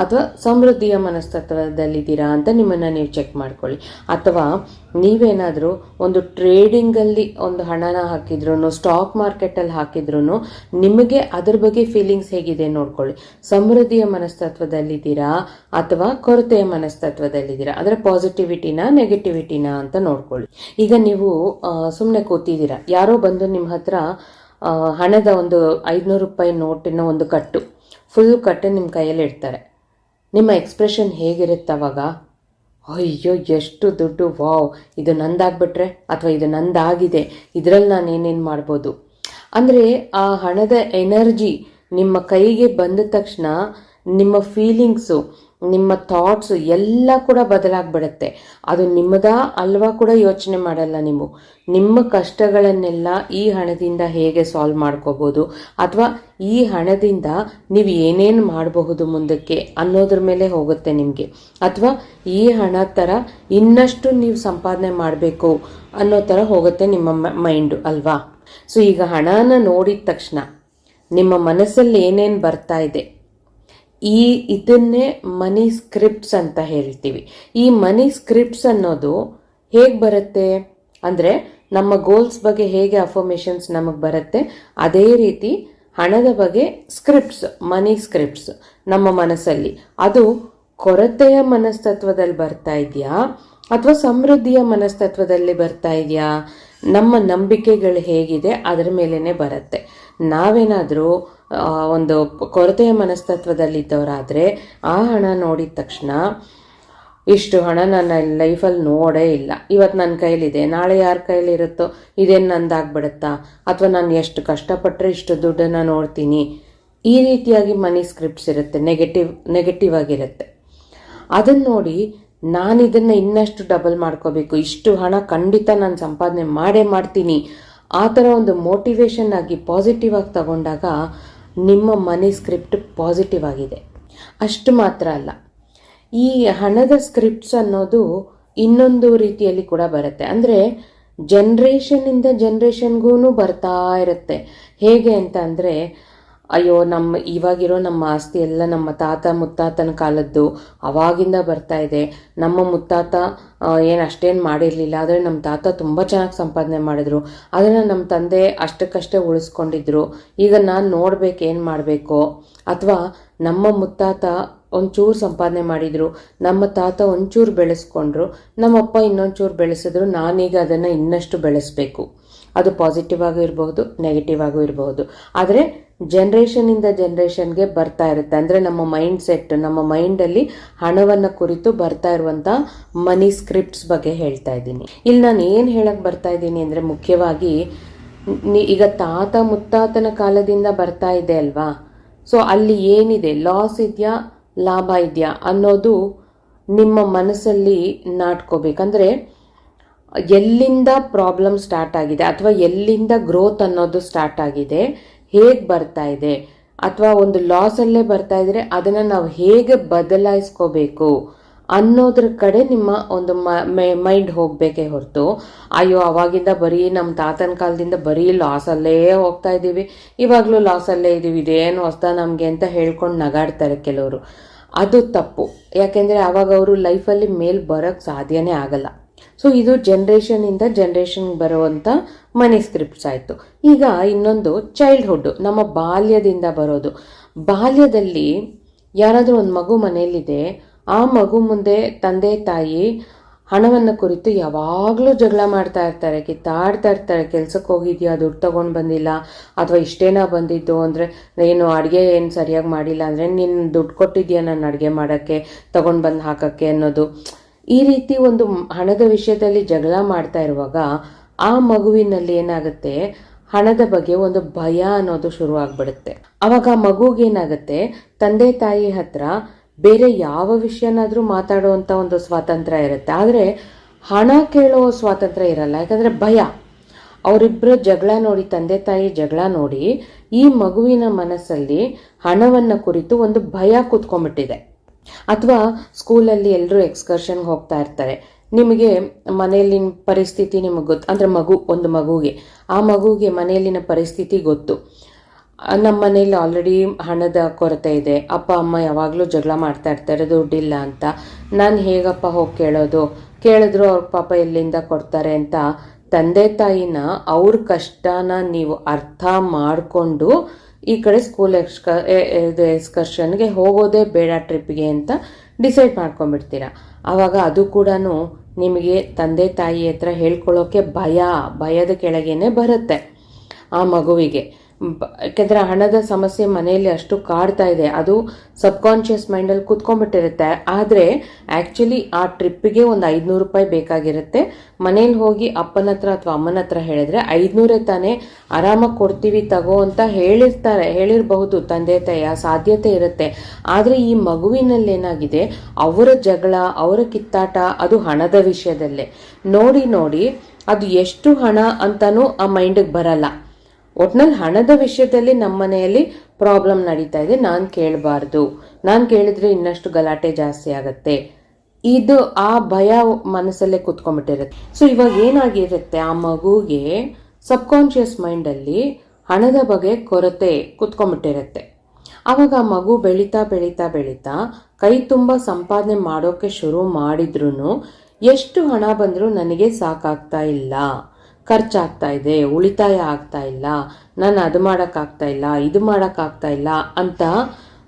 ಅಥವಾ ಸಮೃದ್ಧಿಯ ಮನಸ್ತತ್ವದಲ್ಲಿದ್ದೀರಾ ಅಂತ ನಿಮ್ಮನ್ನು ನೀವು ಚೆಕ್ ಮಾಡ್ಕೊಳ್ಳಿ. ಅಥವಾ ನೀವೇನಾದರೂ ಒಂದು ಟ್ರೇಡಿಂಗಲ್ಲಿ ಒಂದು ಹಣನ ಹಾಕಿದ್ರು, ಸ್ಟಾಕ್ ಮಾರ್ಕೆಟಲ್ಲಿ ಹಾಕಿದ್ರು ನಿಮಗೆ ಅದ್ರ ಬಗ್ಗೆ ಫೀಲಿಂಗ್ಸ್ ಹೇಗಿದೆ ನೋಡ್ಕೊಳ್ಳಿ. ಸಮೃದ್ಧಿಯ ಮನಸ್ತತ್ವದಲ್ಲಿದ್ದೀರಾ ಅಥವಾ ಕೊರತೆಯ ಮನಸ್ತತ್ವದಲ್ಲಿದ್ದೀರಾ, ಅಂದರೆ ಪಾಸಿಟಿವಿಟಿನ ನೆಗೆಟಿವಿಟಿನ ಅಂತ ನೋಡ್ಕೊಳ್ಳಿ. ಈಗ ನೀವು ಸುಮ್ಮನೆ ಕೂತಿದ್ದೀರಾ, ಯಾರೋ ಬಂದು ನಿಮ್ಮ ಹತ್ರ ಹಣದ ಒಂದು 500 ರೂಪಾಯಿ ನೋಟಿನ ಒಂದು ಕಟ್ಟು, ಫುಲ್ ಕಟ್ಟು ನಿಮ್ಮ ಕೈಯಲ್ಲಿ ಇಡ್ತಾರೆ. ನಿಮ್ಮ ಎಕ್ಸ್ಪ್ರೆಷನ್ ಹೇಗಿರುತ್ತೆ ಅವಾಗ? ಅಯ್ಯೋ ಎಷ್ಟು ದುಡ್ಡು, ವಾವ್, ಇದು ನಂದಾಗ್ಬಿಟ್ರೆ, ಅಥವಾ ಇದು ನಂದಾಗಿದೆ, ಇದರಲ್ಲಿ ನಾನು ಏನೇನು ಮಾಡ್ಬೋದು ಅಂದರೆ ಆ ಹಣದ ಎನರ್ಜಿ ನಿಮ್ಮ ಕೈಗೆ ಬಂದ ತಕ್ಷಣ ನಿಮ್ಮ ಫೀಲಿಂಗ್ಸು, ನಿಮ್ಮ ಥಾಟ್ಸು ಎಲ್ಲ ಕೂಡ ಬದಲಾಗ್ಬಿಡುತ್ತೆ. ಅದು ನಿಮ್ಮದಾ ಅಲ್ವಾ ಕೂಡ ಯೋಚನೆ ಮಾಡಲ್ಲ ನೀವು. ನಿಮ್ಮ ಕಷ್ಟಗಳನ್ನೆಲ್ಲ ಈ ಹಣದಿಂದ ಹೇಗೆ ಸಾಲ್ವ್ ಮಾಡ್ಕೋಬೋದು, ಅಥವಾ ಈ ಹಣದಿಂದ ನೀವು ಏನೇನು ಮಾಡಬಹುದು ಮುಂದಕ್ಕೆ ಅನ್ನೋದ್ರ ಮೇಲೆ ಹೋಗುತ್ತೆ ನಿಮಗೆ. ಅಥವಾ ಈ ಹಣ ಥರ ಇನ್ನಷ್ಟು ನೀವು ಸಂಪಾದನೆ ಮಾಡಬೇಕು ಅನ್ನೋ ಥರ ಹೋಗುತ್ತೆ ನಿಮ್ಮ ಮೈಂಡು ಅಲ್ವಾ. ಸೊ ಈಗ ಹಣನ ನೋಡಿದ ತಕ್ಷಣ ನಿಮ್ಮ ಮನಸ್ಸಲ್ಲಿ ಏನೇನು ಬರ್ತಾ ಇದೆ, ಇದನ್ನೇ ಮನಿ ಸ್ಕ್ರಿಪ್ಟ್ಸ್ ಅಂತ ಹೇಳ್ತೀವಿ. ಈ ಮನಿ ಸ್ಕ್ರಿಪ್ಟ್ಸ್ ಅನ್ನೋದು ಹೇಗೆ ಬರುತ್ತೆ ಅಂದರೆ, ನಮ್ಮ ಗೋಲ್ಸ್ ಬಗ್ಗೆ ಹೇಗೆ ಅಫರ್ಮೇಷನ್ಸ್ ನಮಗೆ ಬರುತ್ತೆ, ಅದೇ ರೀತಿ ಹಣದ ಬಗ್ಗೆ ಸ್ಕ್ರಿಪ್ಟ್ಸ್, ಮನಿ ಸ್ಕ್ರಿಪ್ಟ್ಸ್ ನಮ್ಮ ಮನಸ್ಸಲ್ಲಿ. ಅದು ಕೊರತೆಯ ಮನಸ್ತತ್ವದಲ್ಲಿ ಬರ್ತಾ ಇದೆಯಾ ಅಥವಾ ಸಮೃದ್ಧಿಯ ಮನಸ್ತತ್ವದಲ್ಲಿ ಬರ್ತಾ ಇದೆಯಾ, ನಮ್ಮ ನಂಬಿಕೆಗಳು ಹೇಗಿದೆ ಅದರ ಮೇಲೇ ಬರುತ್ತೆ. ನಾವೇನಾದರೂ ಒಂದು ಕೊರತೆಯ ಮನಸ್ತತ್ವದಲ್ಲಿದ್ದವರಾದರೆ ಆ ಹಣ ನೋಡಿದ ತಕ್ಷಣ ಇಷ್ಟು ಹಣ ನನ್ನ ಲೈಫಲ್ಲಿ ನೋಡೇ ಇಲ್ಲ, ಇವತ್ತು ನನ್ನ ಕೈಲಿದೆ, ನಾಳೆ ಯಾರ ಕೈಲಿರುತ್ತೋ ಇದೇನು ನಂದಾಗ್ಬಿಡುತ್ತಾ, ಅಥವಾ ನಾನು ಎಷ್ಟು ಕಷ್ಟಪಟ್ಟರೆ ಇಷ್ಟು ದುಡ್ಡನ್ನು ನೋಡ್ತೀನಿ, ಈ ರೀತಿಯಾಗಿ ಮನಿ ಸ್ಕ್ರಿಪ್ಟ್ಸ್ ಇರುತ್ತೆ, ನೆಗೆಟಿವ್ ಆಗಿರುತ್ತೆ. ಅದನ್ನು ನೋಡಿ ನಾನು ಇದನ್ನು ಇನ್ನಷ್ಟು ಡಬಲ್ ಮಾಡ್ಕೋಬೇಕು, ಇಷ್ಟು ಹಣ ಖಂಡಿತ ನಾನು ಸಂಪಾದನೆ ಮಾಡ್ತೀನಿ, ಆ ಥರ ಒಂದು ಮೋಟಿವೇಶನ್ ಆಗಿ ಪಾಸಿಟಿವ್ ಆಗಿ ತಗೊಂಡಾಗ ನಿಮ್ಮ ಮನಿ ಸ್ಕ್ರಿಪ್ಟ್ ಪಾಸಿಟಿವ್ ಆಗಿದೆ. ಅಷ್ಟು ಮಾತ್ರ ಅಲ್ಲ, ಈ ಹಣದ ಸ್ಕ್ರಿಪ್ಟ್ಸ್ ಅನ್ನೋದು ಇನ್ನೊಂದು ರೀತಿಯಲ್ಲಿ ಕೂಡ ಬರುತ್ತೆ. ಅಂದರೆ ಜನ್ರೇಷನ್ನಿಂದ ಜನ್ರೇಷನ್ಗೂ ಬರ್ತಾ ಇರುತ್ತೆ. ಹೇಗೆ ಅಂತ ಅಂದರೆ, ಅಯ್ಯೋ ಇವಾಗಿರೋ ನಮ್ಮ ಆಸ್ತಿ ಎಲ್ಲ ನಮ್ಮ ತಾತ ಮುತ್ತಾತನ ಕಾಲದ್ದು, ಅವಾಗಿಂದ ಬರ್ತಾ ಇದೆ. ನಮ್ಮ ಮುತ್ತಾತ ಏನು ಅಷ್ಟೇನು ಮಾಡಿರಲಿಲ್ಲ, ಆದರೆ ನಮ್ಮ ತಾತ ತುಂಬ ಚೆನ್ನಾಗಿ ಸಂಪಾದನೆ ಮಾಡಿದ್ರು, ಅದನ್ನು ನಮ್ಮ ತಂದೆ ಅಷ್ಟಕ್ಕಷ್ಟೇ ಉಳಿಸ್ಕೊಂಡಿದ್ರು. ಈಗ ನಾನು ನೋಡ್ಬೇಕು ಏನು ಮಾಡಬೇಕು, ಅಥವಾ ನಮ್ಮ ಮುತ್ತಾತ ಒಂಚೂರು ಸಂಪಾದನೆ ಮಾಡಿದರು, ನಮ್ಮ ತಾತ ಒಂಚೂರು ಬೆಳೆಸ್ಕೊಂಡ್ರು, ನಮ್ಮಪ್ಪ ಇನ್ನೊಂಚೂರು ಬೆಳೆಸಿದ್ರು, ನಾನೀಗ ಅದನ್ನು ಇನ್ನಷ್ಟು ಬೆಳೆಸಬೇಕು. ಅದು ಪಾಸಿಟಿವ್ ಆಗೂ ಇರಬಹುದು, ನೆಗೆಟಿವ್ ಆಗೂ ಇರಬಹುದು. ಆದರೆ ಜನ್ರೇಷನಿಂದ ಜನ್ರೇಷನ್ಗೆ ಬರ್ತಾ ಇರುತ್ತೆ. ಅಂದರೆ ನಮ್ಮ ಮೈಂಡ್ ಸೆಟ್, ನಮ್ಮ ಮೈಂಡಲ್ಲಿ ಹಣವನ್ನು ಕುರಿತು ಬರ್ತಾ ಇರುವಂಥ ಮನಿ ಸ್ಕ್ರಿಪ್ಟ್ಸ್ ಬಗ್ಗೆ ಹೇಳ್ತಾ ಇದ್ದೀನಿ. ಇಲ್ಲಿ ನಾನು ಏನು ಹೇಳಕ್ಕೆ ಬರ್ತಾ ಇದ್ದೀನಿ ಅಂದರೆ, ಮುಖ್ಯವಾಗಿ ಈಗ ತಾತ ಮುತ್ತಾತನ ಕಾಲದಿಂದ ಬರ್ತಾ ಇದೆ ಅಲ್ವಾ. ಸೊ ಅಲ್ಲಿ ಏನಿದೆ, ಲಾಸ್ ಇದೆಯಾ ಲಾಭ ಇದೆಯಾ ಅನ್ನೋದು ನಿಮ್ಮ ಮನಸ್ಸಲ್ಲಿ ನಾಟ್ಕೋಬೇಕಂದ್ರೆ, ಎಲ್ಲಿಂದ ಪ್ರಾಬ್ಲಮ್ ಸ್ಟಾರ್ಟ್ ಆಗಿದೆ ಅಥವಾ ಎಲ್ಲಿಂದ ಗ್ರೋತ್ ಅನ್ನೋದು ಸ್ಟಾರ್ಟ್ ಆಗಿದೆ, ಹೇಗೆ ಬರ್ತಾ ಇದೆ, ಅಥವಾ ಒಂದು ಲಾಸಲ್ಲೇ ಬರ್ತಾ ಇದ್ರೆ ಅದನ್ನು ನಾವು ಹೇಗೆ ಬದಲಾಯಿಸ್ಕೋಬೇಕು ಅನ್ನೋದ್ರ ಕಡೆ ನಿಮ್ಮ ಒಂದು ಮೈಂಡ್ ಹೋಗ್ಬೇಕೇ ಹೊರತು ಅಯ್ಯೋ ಅವಾಗಿಂದ ಬರೀ ನಮ್ಮ ತಾತನ ಕಾಲದಿಂದ ಬರೀ ಲಾಸಲ್ಲೇ ಹೋಗ್ತಾ ಇದ್ದೀವಿ, ಇವಾಗಲೂ ಲಾಸಲ್ಲೇ ಇದ್ದೀವಿ, ಇದೇನು ಹೊಸ್ತಾ ನಮಗೆ ಅಂತ ಹೇಳ್ಕೊಂಡು ನಗಾಡ್ತಾರೆ ಕೆಲವರು. ಅದು ತಪ್ಪು. ಯಾಕೆಂದರೆ ಆವಾಗ ಅವರು ಲೈಫಲ್ಲಿ ಮೇಲ್ ಬರೋಕ್ಕೆ ಸಾಧ್ಯನೇ ಆಗಲ್ಲ. ಸೊ ಇದು ಜನ್ರೇಷನಿಂದ ಜನ್ರೇಷನ್ ಬರುವಂಥ ಮನಿ ಸ್ಕ್ರಿಪ್ಟ್ಸ್ ಆಯಿತು. ಈಗ ಇನ್ನೊಂದು ಚೈಲ್ಡ್ಹುಡ್, ನಮ್ಮ ಬಾಲ್ಯದಿಂದ ಬರೋದು. ಬಾಲ್ಯದಲ್ಲಿ ಯಾರಾದರೂ ಒಂದು ಮಗು ಮನೆಯಲ್ಲಿದೆ, ಆ ಮಗು ಮುಂದೆ ತಂದೆ ತಾಯಿ ಹಣವನ್ನು ಕುರಿತು ಯಾವಾಗಲೂ ಜಗಳ ಮಾಡ್ತಾ ಇರ್ತಾರೆ, ಕಿತ್ತಾಡ್ತಾ ಇರ್ತಾರೆ. ಕೆಲ್ಸಕ್ಕೆ ಹೋಗಿದ್ಯಾ, ದುಡ್ಡು ತೊಗೊಂಡು ಬಂದಿಲ್ಲ, ಅಥವಾ ಇಷ್ಟೇನ ಬಂದಿದ್ದು ಅಂದರೆ ಏನು ಅಡುಗೆ ಏನು ಸರಿಯಾಗಿ ಮಾಡಿಲ್ಲ ಅಂದರೆ ನೀನು ದುಡ್ಡು ಕೊಟ್ಟಿದ್ಯಾ ನಾನು ಅಡುಗೆ ಮಾಡೋಕ್ಕೆ, ತೊಗೊಂಡು ಬಂದು ಹಾಕೋಕ್ಕೆ ಅನ್ನೋದು. ಈ ರೀತಿ ಒಂದು ಹಣದ ವಿಷಯದಲ್ಲಿ ಜಗಳ ಮಾಡ್ತಾ ಇರುವಾಗ ಆ ಮಗುವಿನಲ್ಲಿ ಏನಾಗುತ್ತೆ, ಹಣದ ಬಗ್ಗೆ ಒಂದು ಭಯ ಅನ್ನೋದು ಶುರುವಾಗ್ಬಿಡುತ್ತೆ. ಅವಾಗ ಆ ಮಗುಗೇನಾಗುತ್ತೆ, ತಂದೆ ತಾಯಿ ಹತ್ರ ಬೇರೆ ಯಾವ ವಿಷಯನಾದರೂ ಮಾತಾಡುವಂಥ ಒಂದು ಸ್ವಾತಂತ್ರ್ಯ ಇರುತ್ತೆ, ಆದರೆ ಹಣ ಕೇಳೋ ಸ್ವಾತಂತ್ರ್ಯ ಇರಲ್ಲ. ಯಾಕಂದರೆ ಭಯ. ಅವರಿಬ್ಬರ ಜಗಳ ನೋಡಿ, ತಂದೆ ತಾಯಿ ಜಗಳ ನೋಡಿ ಈ ಮಗುವಿನ ಮನಸ್ಸಲ್ಲಿ ಹಣವನ್ನು ಕುರಿತು ಒಂದು ಭಯ ಕೂತ್ಕೊಂಡ್ಬಿಟ್ಟಿದೆ. ಅಥವಾ ಸ್ಕೂಲಲ್ಲಿ ಎಲ್ಲರೂ ಎಕ್ಸ್ಕರ್ಷನ್ಗೆ ಹೋಗ್ತಾ ಇರ್ತಾರೆ, ನಿಮಗೆ ಮನೆಯಲ್ಲಿನ ಪರಿಸ್ಥಿತಿ ನಿಮಗೆ ಗೊತ್ತು, ಅಂದರೆ ಒಂದು ಮಗುಗೆ ಆ ಮಗುಗೆ ಮನೆಯಲ್ಲಿನ ಪರಿಸ್ಥಿತಿ ಗೊತ್ತು. ನಮ್ಮ ಮನೇಲಿ ಆಲ್ರೆಡಿ ಹಣದ ಕೊರತೆ ಇದೆ, ಅಪ್ಪ ಅಮ್ಮ ಯಾವಾಗಲೂ ಜಗಳ ಮಾಡ್ತಾ ಇರ್ತಾರೆ ದುಡ್ಡಿಲ್ಲ ಅಂತ, ನಾನು ಹೇಗಪ್ಪ ಹೋಗಿ ಕೇಳಿದ್ರು ಅವ್ರ ಪಾಪ ಎಲ್ಲಿಂದ ಕೊಡ್ತಾರೆ ಅಂತ ತಂದೆ ತಾಯಿನ ಅವ್ರ ಕಷ್ಟನ ನೀವು ಅರ್ಥ ಮಾಡಿಕೊಂಡು ಈ ಕಡೆ ಸ್ಕೂಲ್ ಎಕ್ಸ್ಕರ್ಷನ್ಗೆ ಹೋಗೋದೇ ಬೇಡ, ಟ್ರಿಪ್ಗೆ ಅಂತ ಡಿಸೈಡ್ ಮಾಡ್ಕೊಂಡ್ಬಿಡ್ತೀರ. ಆವಾಗ ಅದು ಕೂಡ ನಿಮಗೆ ತಂದೆ ತಾಯಿ ಹತ್ರ ಹೇಳ್ಕೊಳ್ಳೋಕೆ ಭಯದ ಕೆಳಗೇನೆ ಬರುತ್ತೆ ಆ ಮಗುವಿಗೆ. ಯಾಕೆಂದರೆ ಹಣದ ಸಮಸ್ಯೆ ಮನೆಯಲ್ಲಿ ಅಷ್ಟು ಕಾಡ್ತಾ ಇದೆ, ಅದು ಸಬ್ಕಾನ್ಷಿಯಸ್ ಮೈಂಡಲ್ಲಿ ಕೂತ್ಕೊಂಡ್ಬಿಟ್ಟಿರುತ್ತೆ. ಆದರೆ ಆ್ಯಕ್ಚುಲಿ ಆ ಟ್ರಿಪ್ಪಿಗೆ ಒಂದು 500 ರೂಪಾಯಿ ಬೇಕಾಗಿರುತ್ತೆ. ಮನೇಲಿ ಹೋಗಿ ಅಪ್ಪನ ಹತ್ರ ಅಥವಾ ಅಮ್ಮನ ಹತ್ರ ಹೇಳಿದ್ರೆ 500 ತಾನೇ ಆರಾಮಾಗಿ ಕೊಡ್ತೀವಿ ತಗೋ ಅಂತ ಹೇಳಿರಬಹುದು ತಂದೆ ತಾಯಿ, ಆ ಸಾಧ್ಯತೆ ಇರುತ್ತೆ. ಆದರೆ ಈ ಮಗುವಿನಲ್ಲಿ ಏನಾಗಿದೆ, ಅವರ ಜಗಳ, ಅವರ ಕಿತ್ತಾಟ ಅದು ಹಣದ ವಿಷಯದಲ್ಲೇ ನೋಡಿ ಅದು ಎಷ್ಟು ಹಣ ಅಂತಲೂ ಆ ಮೈಂಡಿಗೆ ಬರಲ್ಲ. ಒಟ್ನಲ್ಲಿ ಹಣದ ವಿಷಯದಲ್ಲಿ ನಮ್ಮ ಮನೆಯಲ್ಲಿ ಪ್ರಾಬ್ಲಮ್ ನಡೀತಾ ಇದೆ, ನಾನು ಕೇಳಬಾರ್ದು, ನಾನು ಕೇಳಿದ್ರೆ ಇನ್ನಷ್ಟು ಗಲಾಟೆ ಜಾಸ್ತಿ ಆಗುತ್ತೆ, ಇದು ಆ ಭಯ ಮನಸ್ಸಲ್ಲೇ ಕೂತ್ಕೊಂಡ್ಬಿಟ್ಟಿರುತ್ತೆ. ಸೊ ಇವಾಗ ಏನಾಗಿರುತ್ತೆ, ಆ ಮಗುಗೆ ಸಬ್ಕಾನ್ಷಿಯಸ್ ಮೈಂಡಲ್ಲಿ ಹಣದ ಬಗ್ಗೆ ಕೊರತೆ ಕೂತ್ಕೊಂಡ್ಬಿಟ್ಟಿರುತ್ತೆ. ಆವಾಗ ಆ ಮಗು ಬೆಳೀತಾ ಕೈ ತುಂಬ ಸಂಪಾದನೆ ಮಾಡೋಕ್ಕೆ ಶುರು ಮಾಡಿದ್ರೂ ಎಷ್ಟು ಹಣ ಬಂದರೂ ನನಗೆ ಸಾಕಾಗ್ತಾ ಇಲ್ಲ, ಖರ್ಚಾಗ್ತಾ ಇದೆ, ಉಳಿತಾಯ ಆಗ್ತಾ ಇಲ್ಲ, ನಾನು ಅದು ಮಾಡೋಕ್ಕಾಗ್ತಾ ಇಲ್ಲ, ಇದು ಮಾಡೋಕ್ಕಾಗ್ತಾ ಇಲ್ಲ ಅಂತ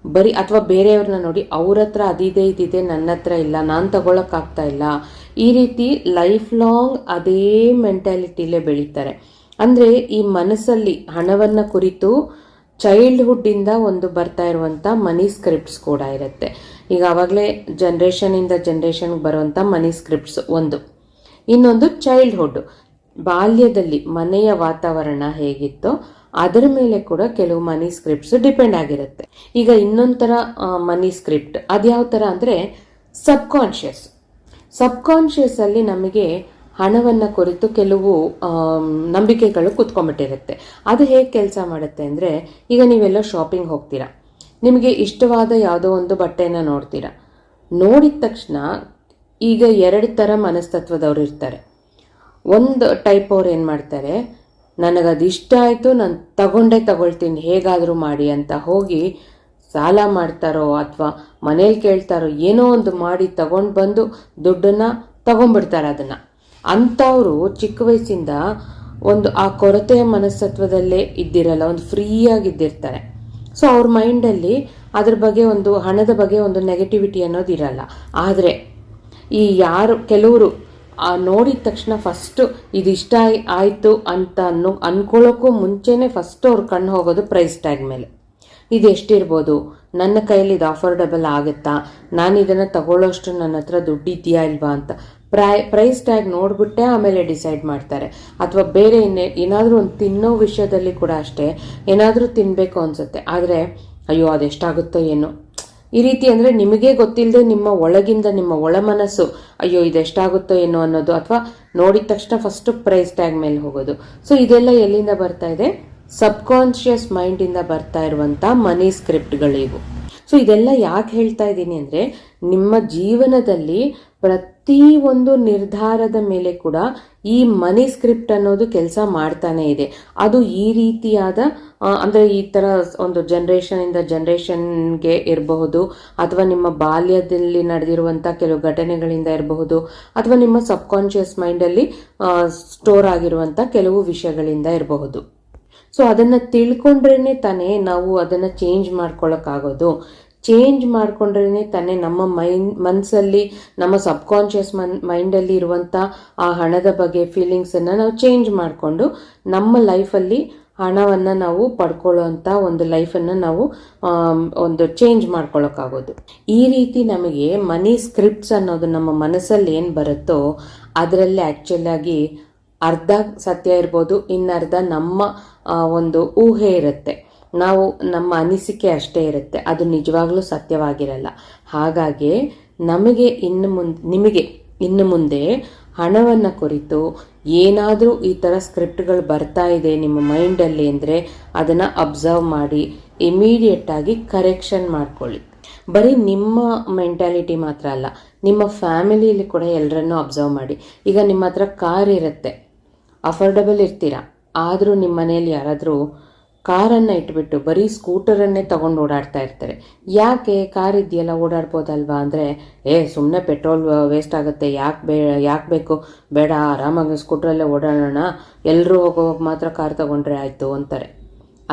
ಬರೀ, ಅಥವಾ ಬೇರೆಯವ್ರನ್ನ ನೋಡಿ ಅವ್ರ ಹತ್ರ ಅದಿದೆ ಇದಿದೆ ನನ್ನ ಹತ್ರ ಇಲ್ಲ, ನಾನು ತಗೊಳಕ್ಕಾಗ್ತಾ ಇಲ್ಲ, ಈ ರೀತಿ ಲೈಫ್ ಲಾಂಗ್ ಅದೇ ಮೆಂಟ್ಯಾಲಿಟಿಲೇ ಬೆಳೀತಾರೆ. ಅಂದರೆ ಈ ಮನಸ್ಸಲ್ಲಿ ಹಣವನ್ನು ಕುರಿತು ಚೈಲ್ಡ್ಹುಡ್ಡಿಂದ ಒಂದು ಬರ್ತಾ ಇರುವಂಥ ಮನಿ ಸ್ಕ್ರಿಪ್ಟ್ಸ್ ಕೂಡ ಇರುತ್ತೆ. ಈಗ ಆವಾಗಲೇ ಜನ್ರೇಷನಿಂದ ಜನ್ರೇಷನ್ಗೆ ಬರುವಂಥ ಮನಿ ಸ್ಕ್ರಿಪ್ಟ್ಸ್ ಒಂದು. ಇನ್ನೊಂದು ಚೈಲ್ಡ್ಹುಡ್, ಬಾಲ್ಯದಲ್ಲಿ ಮನೆಯ ವಾತಾವರಣ ಹೇಗಿತ್ತೋ ಅದರ ಮೇಲೆ ಕೂಡ ಕೆಲವು ಮನಿ ಸ್ಕ್ರಿಪ್ಟ್ಸ್ ಡಿಪೆಂಡ್ ಆಗಿರುತ್ತೆ. ಈಗ ಇನ್ನೊಂಥರ ಮನಿ ಸ್ಕ್ರಿಪ್ಟ್ ಅದು ಯಾವ ಥರ ಅಂದರೆ ಸಬ್ಕಾನ್ಷಿಯಸ್ ಅಲ್ಲಿ ನಮಗೆ ಹಣವನ್ನು ಕುರಿತು ಕೆಲವು ನಂಬಿಕೆಗಳು ಕೂತ್ಕೊಂಡ್ಬಿಟ್ಟಿರುತ್ತೆ. ಅದು ಹೇಗೆ ಕೆಲಸ ಮಾಡುತ್ತೆ ಅಂದರೆ, ಈಗ ನೀವೆಲ್ಲ ಶಾಪಿಂಗ್ ಹೋಗ್ತೀರಾ, ನಿಮಗೆ ಇಷ್ಟವಾದ ಯಾವುದೋ ಒಂದು ಬಟ್ಟೆನ ನೋಡ್ತೀರಾ, ನೋಡಿದ ತಕ್ಷಣ ಈಗ 2 ಥರ ಮನಸ್ತತ್ವದವ್ರು ಇರ್ತಾರೆ. ಒಂದು ಟೈಪ್ ಅವ್ರು ಏನು ಮಾಡ್ತಾರೆ, ನನಗದು ಇಷ್ಟ ಆಯಿತು, ನಾನು ತಗೊಳ್ತೀನಿ ಹೇಗಾದರೂ ಮಾಡಿ ಅಂತ ಹೋಗಿ ಸಾಲ ಮಾಡ್ತಾರೋ ಅಥವಾ ಮನೇಲಿ ಕೇಳ್ತಾರೋ ಏನೋ ಒಂದು ಮಾಡಿ ತಗೊಂಡು ಬಂದು ದುಡ್ಡನ್ನು ತಗೊಂಡ್ಬಿಡ್ತಾರೆ. ಅದನ್ನು ಅಂಥವರು ಚಿಕ್ಕ ವಯಸ್ಸಿಂದ ಒಂದು ಆ ಕೊರತೆಯ ಮನಸ್ತತ್ವದಲ್ಲೇ ಇದ್ದಿರಲ್ಲ, ಒಂದು ಫ್ರೀಯಾಗಿದ್ದಿರ್ತಾರೆ. ಸೊ ಅವ್ರ ಮೈಂಡಲ್ಲಿ ಅದ್ರ ಬಗ್ಗೆ ಒಂದು ಹಣದ ಬಗ್ಗೆ ಒಂದು ನೆಗೆಟಿವಿಟಿ ಅನ್ನೋದು ಇರಲ್ಲ. ಆದರೆ ಈ ಕೆಲವರು ನೋಡಿದ ತಕ್ಷಣ ಫಸ್ಟು ಇದಿಷ್ಟ ಆಯಿತು ಅಂತ ಅನ್ಕೊಳ್ಳೋಕ್ಕೂ ಮುಂಚೆನೇ ಫಸ್ಟ್ ಅವ್ರ ಕಣ್ಣು ಹೋಗೋದು ಪ್ರೈಸ್ ಟ್ಯಾಗ್ ಮೇಲೆ. ಇದು ಎಷ್ಟಿರ್ಬೋದು, ನನ್ನ ಕೈಯಲ್ಲಿ ಇದು ಅಫೋರ್ಡಬಲ್ ಆಗುತ್ತಾ, ನಾನು ಇದನ್ನು ತಗೊಳ್ಳೋಷ್ಟು ನನ್ನ ಹತ್ರ ದುಡ್ಡು ಇದೆಯಾ ಇಲ್ವಾ ಅಂತ ಪ್ರೈಸ್ ಟ್ಯಾಗ್ ನೋಡಿಬಿಟ್ಟೆ ಆಮೇಲೆ ಡಿಸೈಡ್ ಮಾಡ್ತಾರೆ. ಅಥವಾ ಬೇರೆ ಏನಾದರೂ ಒಂದು ತಿನ್ನೋ ವಿಷಯದಲ್ಲಿ ಕೂಡ ಅಷ್ಟೇ, ಏನಾದರೂ ತಿನ್ನಬೇಕು ಅನಿಸುತ್ತೆ, ಆದರೆ ಅಯ್ಯೋ ಅದೆಷ್ಟಾಗುತ್ತೋ ಏನೋ ಈ ರೀತಿ. ಅಂದರೆ ನಿಮಗೆ ಗೊತ್ತಿಲ್ಲದೆ ನಿಮ್ಮ ಒಳಗಿಂದ ನಿಮ್ಮ ಒಳ ಮನಸ್ಸು ಅಯ್ಯೋ ಇದೆಷ್ಟಾಗುತ್ತೋ ಏನೋ ಅನ್ನೋದು, ಅಥವಾ ನೋಡಿದ ತಕ್ಷಣ ಫಸ್ಟು ಪ್ರೈಸ್ ಟ್ಯಾಗ್ ಮೇಲೆ ಹೋಗೋದು. ಸೊ ಇದೆಲ್ಲ ಎಲ್ಲಿಂದ ಬರ್ತಾ ಇದೆ, ಸಬ್ಕಾನ್ಷಿಯಸ್ ಮೈಂಡಿಂದ ಬರ್ತಾ ಇರುವಂಥ ಮನಿ ಸ್ಕ್ರಿಪ್ಟ್ಗಳಿವು. ಸೊ ಇದೆಲ್ಲ ಯಾಕೆ ಹೇಳ್ತಾ ಇದ್ದೀನಿ ಅಂದರೆ, ನಿಮ್ಮ ಜೀವನದಲ್ಲಿ ಪ್ರತಿ ಒಂದು ನಿರ್ಧಾರದ ಮೇಲೆ ಕೂಡ ಈ ಮನಿ ಸ್ಕ್ರಿಪ್ಟ್ ಅನ್ನೋದು ಕೆಲಸ ಮಾಡ್ತಾನೆ ಇದೆ. ಅದು ಈ ರೀತಿಯಾದ ಅಂದರೆ ಈ ಥರ ಒಂದು ಜನ್ರೇಷನಿಂದ ಜನ್ರೇಷನ್ಗೆ ಇರಬಹುದು, ಅಥವಾ ನಿಮ್ಮ ಬಾಲ್ಯದಲ್ಲಿ ನಡೆದಿರುವಂಥ ಕೆಲವು ಘಟನೆಗಳಿಂದ ಇರಬಹುದು, ಅಥವಾ ನಿಮ್ಮ ಸಬ್ಕಾನ್ಷಿಯಸ್ ಮೈಂಡಲ್ಲಿ ಸ್ಟೋರ್ ಆಗಿರುವಂಥ ಕೆಲವು ವಿಷಯಗಳಿಂದ ಇರಬಹುದು. ಸೊ ಅದನ್ನು ತಿಳ್ಕೊಂಡ್ರೇ ತಾನೇ ನಾವು ಅದನ್ನು ಚೇಂಜ್ ಮಾಡ್ಕೊಳ್ಳೋಕ್ಕಾಗೋದು. ಚೇಂಜ್ ಮಾಡ್ಕೊಂಡ್ರೇ ತಾನೇ ನಮ್ಮ ಮನಸ್ಸಲ್ಲಿ, ನಮ್ಮ ಸಬ್ಕಾನ್ಷಿಯಸ್ ಮೈಂಡಲ್ಲಿ ಇರುವಂಥ ಆ ಹಣದ ಬಗ್ಗೆ ಫೀಲಿಂಗ್ಸನ್ನು ನಾವು ಚೇಂಜ್ ಮಾಡಿಕೊಂಡು ನಮ್ಮ ಲೈಫಲ್ಲಿ ಹಣವನ್ನು ನಾವು ಪಡ್ಕೊಳ್ಳೋವಂಥ ಒಂದು ಲೈಫನ್ನು ನಾವು ಒಂದು ಚೇಂಜ್ ಮಾಡ್ಕೊಳ್ಳೋಕ್ಕಾಗೋದು. ಈ ರೀತಿ ನಮಗೆ ಮನಿ ಸ್ಕ್ರಿಪ್ಟ್ಸ್ ಅನ್ನೋದು ನಮ್ಮ ಮನಸ್ಸಲ್ಲಿ ಏನು ಬರುತ್ತೋ ಅದರಲ್ಲಿ ಆ್ಯಕ್ಚುಲಾಗಿ ಅರ್ಧ ಸತ್ಯ ಇರ್ಬೋದು, ಇನ್ನರ್ಧ ನಮ್ಮ ಒಂದು ಊಹೆ ಇರುತ್ತೆ, ನಾವು ನಮ್ಮ ಅನಿಸಿಕೆ ಅಷ್ಟೇ ಇರುತ್ತೆ, ಅದು ನಿಜವಾಗ್ಲೂ ಸತ್ಯವಾಗಿರಲ್ಲ. ಹಾಗಾಗಿ ನಿಮಗೆ ಇನ್ನು ಮುಂದೆ ಹಣವನ್ನು ಕುರಿತು ಏನಾದರೂ ಈ ಥರ ಸ್ಕ್ರಿಪ್ಟ್ಗಳು ಬರ್ತಾ ಇದೆ ನಿಮ್ಮ ಮೈಂಡಲ್ಲಿ ಅಂದರೆ ಅದನ್ನು ಅಬ್ಸರ್ವ್ ಮಾಡಿ ಇಮಿಡಿಯೇಟಾಗಿ ಕರೆಕ್ಷನ್ ಮಾಡ್ಕೊಳ್ಳಿ. ಬರೀ ನಿಮ್ಮ ಮೆಂಟ್ಯಾಲಿಟಿ ಮಾತ್ರ ಅಲ್ಲ, ನಿಮ್ಮ ಫ್ಯಾಮಿಲಿಯಲ್ಲಿ ಕೂಡ ಎಲ್ಲರನ್ನೂ ಅಬ್ಸರ್ವ್ ಮಾಡಿ. ಈಗ ನಿಮ್ಮ ಹತ್ರ ಕಾರ್ ಇರುತ್ತೆ, ಅಫೋರ್ಡಬಲ್ ಇರ್ತೀರ, ಆದರೂ ನಿಮ್ಮ ಮನೆಯಲ್ಲಿ ಯಾರಾದರೂ ಕಾರನ್ನು ಇಟ್ಬಿಟ್ಟು ಬರೀ ಸ್ಕೂಟರನ್ನೇ ತೊಗೊಂಡು ಓಡಾಡ್ತಾ ಇರ್ತಾರೆ. ಯಾಕೆ? ಕಾರ್ ಇದೆಯಲ್ಲ, ಓಡಾಡ್ಬೋದಲ್ವಾ ಅಂದರೆ, ಸುಮ್ಮನೆ ಪೆಟ್ರೋಲ್ ವೇಸ್ಟ್ ಆಗುತ್ತೆ, ಯಾಕೆ ಬೇಕು, ಬೇಡ, ಆರಾಮಾಗಿ ಸ್ಕೂಟ್ರಲ್ಲೇ ಓಡಾಡೋಣ, ಎಲ್ಲರೂ ಹೋಗೋವಾಗ ಮಾತ್ರ ಕಾರ್ ತೊಗೊಂಡ್ರೆ ಆಯಿತು ಅಂತಾರೆ.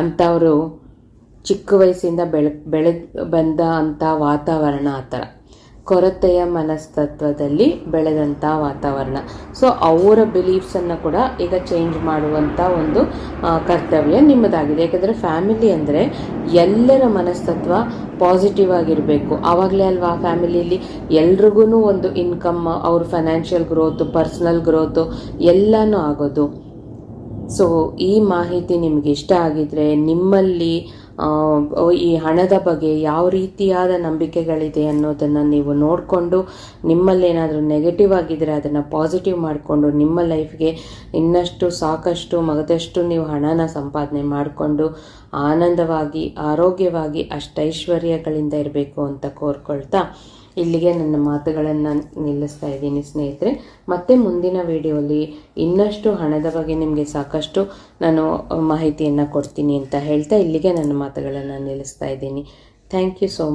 ಅಂಥವರು ಚಿಕ್ಕ ವಯಸ್ಸಿಂದ ಬೆಳೆದು ಬಂದ ಅಂಥ ವಾತಾವರಣ ಆ ಥರ ಕೊರತೆಯ ಮನಸ್ತತ್ವದಲ್ಲಿ ಬೆಳೆದಂಥ ವಾತಾವರಣ. ಸೊ ಅವರ ಬಿಲೀಫ್ಸನ್ನು ಕೂಡ ಈಗ ಚೇಂಜ್ ಮಾಡುವಂಥ ಒಂದು ಕರ್ತವ್ಯ ನಿಮ್ಮದಾಗಿದೆ. ಯಾಕಂದರೆ ಫ್ಯಾಮಿಲಿ ಅಂದರೆ ಎಲ್ಲರ ಮನಸ್ತತ್ವ ಪಾಸಿಟಿವ್ ಆಗಿರಬೇಕು. ಆವಾಗಲೇ ಅಲ್ವಾ ಫ್ಯಾಮಿಲಿಯಲ್ಲಿ ಎಲ್ರಿಗೂ ಒಂದು ಇನ್ಕಮ್, ಅವ್ರ ಫೈನಾನ್ಷಿಯಲ್ ಗ್ರೋತು, ಪರ್ಸ್ನಲ್ ಗ್ರೋತು ಎಲ್ಲನೂ ಆಗೋದು. ಸೊ ಈ ಮಾಹಿತಿ ನಿಮಗೆ ಇಷ್ಟ ಆಗಿದ್ರೆ, ನಿಮ್ಮಲ್ಲಿ ಈ ಹಣದ ಬಗ್ಗೆ ಯಾವ ರೀತಿಯಾದ ನಂಬಿಕೆಗಳಿದೆ ಅನ್ನೋದನ್ನು ನೀವು ನೋಡಿಕೊಂಡು, ನಿಮ್ಮಲ್ಲೇನಾದರೂ ನೆಗೆಟಿವ್ ಆಗಿದ್ದರೆ ಅದನ್ನು ಪಾಸಿಟಿವ್ ಮಾಡಿಕೊಂಡು ನಿಮ್ಮ ಲೈಫ್ಗೆ ಇನ್ನಷ್ಟು ಸಾಕಷ್ಟು ಮಗದಷ್ಟು ನೀವು ಹಣನ ಸಂಪಾದನೆ ಮಾಡಿಕೊಂಡು ಆನಂದವಾಗಿ ಆರೋಗ್ಯವಾಗಿ ಅಷ್ಟೈಶ್ವರ್ಯಗಳಿಂದ ಇರಬೇಕು ಅಂತ ಕೋರ್ಕೊಳ್ತಾ ಇಲ್ಲಿಗೆ ನನ್ನ ಮಾತುಗಳನ್ನು ನಿಲ್ಲಿಸ್ತಾ ಇದ್ದೀನಿ ಸ್ನೇಹಿತರೆ. ಮತ್ತೆ ಮುಂದಿನ ವಿಡಿಯೋಲಿ ಇನ್ನಷ್ಟು ಹಣದ ಬಗ್ಗೆ ನಿಮಗೆ ಸಾಕಷ್ಟು ನಾನು ಮಾಹಿತಿಯನ್ನು ಕೊಡ್ತೀನಿ ಅಂತ ಹೇಳ್ತಾ ಇಲ್ಲಿಗೆ ನನ್ನ ಮಾತುಗಳನ್ನು ನಿಲ್ಲಿಸ್ತಾ ಇದ್ದೀನಿ. Thank you so much.